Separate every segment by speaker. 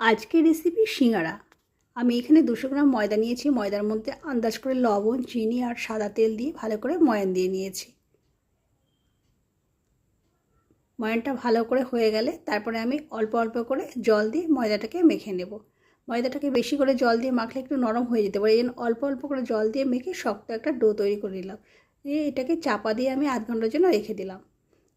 Speaker 1: আজকের রেসিপি সিঙ্গারা। আমি এখানে 200 গ্রাম ময়দা নিয়েছি। ময়দার মধ্যে আন্দাজ করে লবণ, চিনি আর সাদা তেল দিয়ে ভালো করে ময়ান দিয়ে নিয়েছি। ময়ানটা ভালো করে হয়ে গেলে তারপরে আমি অল্প অল্প করে জল দিয়ে ময়দাটাকে মেখে নেব। ময়দাটাকে বেশি করে জল দিয়ে মাখলে একটু নরম হয়ে যেতে পারে। এই জন্য অল্প অল্প করে জল দিয়ে মেখে শক্ত একটা ডো তৈরি করে নিলাম। এটাকে চাপা দিয়ে আমি আধ ঘন্টার জন্য রেখে দিলাম।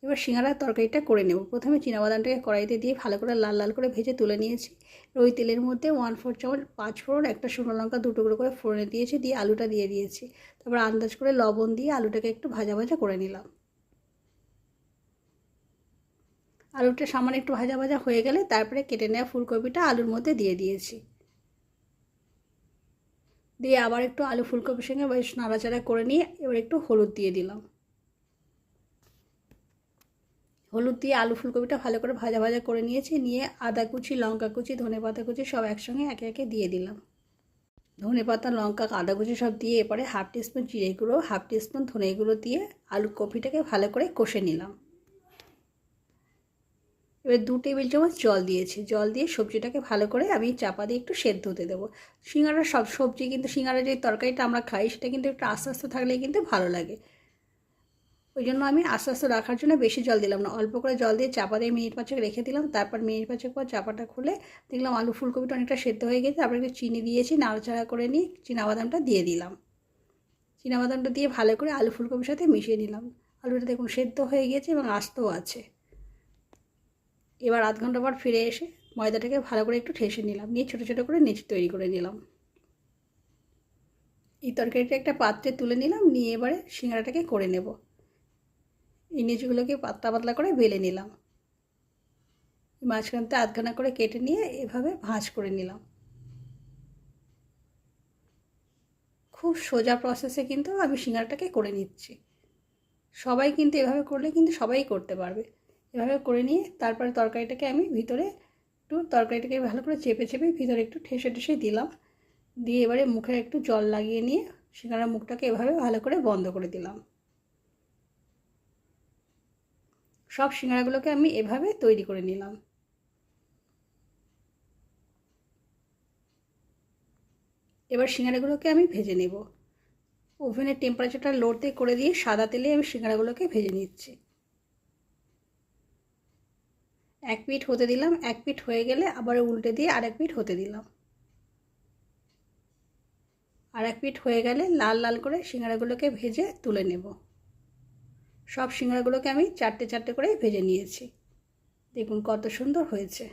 Speaker 1: এবার সিঙ্গারার তরকারিটা করে নেব। প্রথমে চিনাবাদামটাকে কড়াইতে দিয়ে ভালো করে লাল লাল করে ভেজে তুলে নিয়েছি। ওই তেলের মধ্যে 1/4 চামচ 5 ফোড়ন, একটা শুকনো লঙ্কা 2 টুকরো করে ফোড়নে দিয়েছি, দিয়ে আলুটা দিয়ে দিয়েছি। তারপর আন্দাজ করে লবণ দিয়ে আলুটাকে একটু ভাজা ভাজা করে নিলাম। আলুটা সামান্য একটু ভাজা ভাজা হয়ে গেলে তারপরে কেটে নেওয়া ফুলকপিটা আলুর মধ্যে দিয়ে দিয়েছি। দিয়ে আবার একটু আলু ফুলকপির সঙ্গে বেশ নাড়াচাড়া করে নিয়ে এবার একটু হলুদ দিয়ে দিলাম। হলুদ দিয়ে আলু ফুলকপিটা ভালো করে ভাজা ভাজা করে নিয়েছি। নিয়ে আদা কুচি, লঙ্কা কুচি, ধনেপাতা কুচি সব একসঙ্গে একে একে দিয়ে দিলাম। ধনেপাতা, লঙ্কা, আদা কুচি সব দিয়ে এরপরে 1/2 টিস্পুন জিরে গুঁড়ো, 1/2 টিস্পুন ধনে গুঁড়ো দিয়ে আলু কপিটাকে ভালো করে কষে নিলাম। এবার 2 টেবিল চামচ জল দিয়েছি। জল দিয়ে সবজিটাকে ভালো করে আমি চাপা দিয়ে একটু সেদ্ধ হতে দেবো। সিঙ্গারার সব সবজি কিন্তু সিঙ্গারার যে তরকারিটা আমরা খাই সেটা কিন্তু একটু আস্তে আস্তে থাকলেই কিন্তু ভালো লাগে। ওই জন্য আমি আস্তে আস্তে রাখার জন্য বেশি জল দিলাম না, অল্প করে জল দিয়ে চাপা দিয়ে মিনিট 5 রেখে দিলাম। তারপর মিনিট 5 পর চাপাটা খুলে দেখলাম আলু ফুলকপিটা অনেকটা সেদ্ধ হয়ে গেছে। তারপর একটু চিনি দিয়েছি, নাড়াচাড়া করে নিয়ে চিনাবাদামটা দিয়ে দিলাম। চিনাবাদামটা দিয়ে ভালো করে আলু ফুলকপির সাথে মিশিয়ে নিলাম। আলুটা দেখুন সেদ্ধ হয়ে গেছে এবং আস্তও আছে। এবার আধ ঘন্টা পর ফিরে এসে ময়দাটাকে ভালো করে একটু ঠেসে নিলাম, নিয়ে ছোটো ছোটো করে নিচ তৈরি করে নিলাম। এই তরকারিটা একটা পাত্রে তুলে নিলাম, নিয়ে এবারে সিঙ্গারাটাকে করে নেব। এই নিচগুলোকে পাতলা পাতলা করে বেলে নিলাম। মাঝখানটা আধখানা করে কেটে নিয়ে এভাবে ভাঁজ করে নিলাম। খুব সোজা প্রসেসে কিন্তু আমি সিঙ্গারাটাকে করে নিচ্ছি। সবাই কিন্তু এভাবে করলে কিন্তু সবাই করতে পারবে। এভাবে করে নিয়ে তারপরে তরকারিটাকে আমি ভিতরে একটু তরকারিটাকে ভালো করে চেপে চেপে ভিতরে একটু ঠেসে ঠেসে দিলাম। দিয়ে এবারে মুখে একটু জল লাগিয়ে নিয়ে সিঙ্গারার মুখটাকে এভাবে ভালো করে বন্ধ করে দিলাম। সব সিঙ্গারাগুলোকে আমি এভাবে তৈরি করে নিলাম। এবার সিঙ্গারাগুলোকে আমি ভেজে নেব। ওভেনের টেম্পারেচারটা লোতে করে দিয়ে সাদা তেলে আমি সিঙ্গারাগুলোকে ভেজে নিচ্ছি। এক পিঠ হতে দিলাম, এক পিঠ হয়ে গেলে আবার উল্টে দিয়ে আরেক পিঠ হতে দিলাম। আর এক পিঠ হয়ে গেলে লাল লাল করে সিঙ্গারাগুলোকে ভেজে তুলে নেব। সব সিঙ্গারাগুলোকে আমি চারটে চারটে করে ভেজে নিয়েছি। দেখুন কত সুন্দর হয়েছে।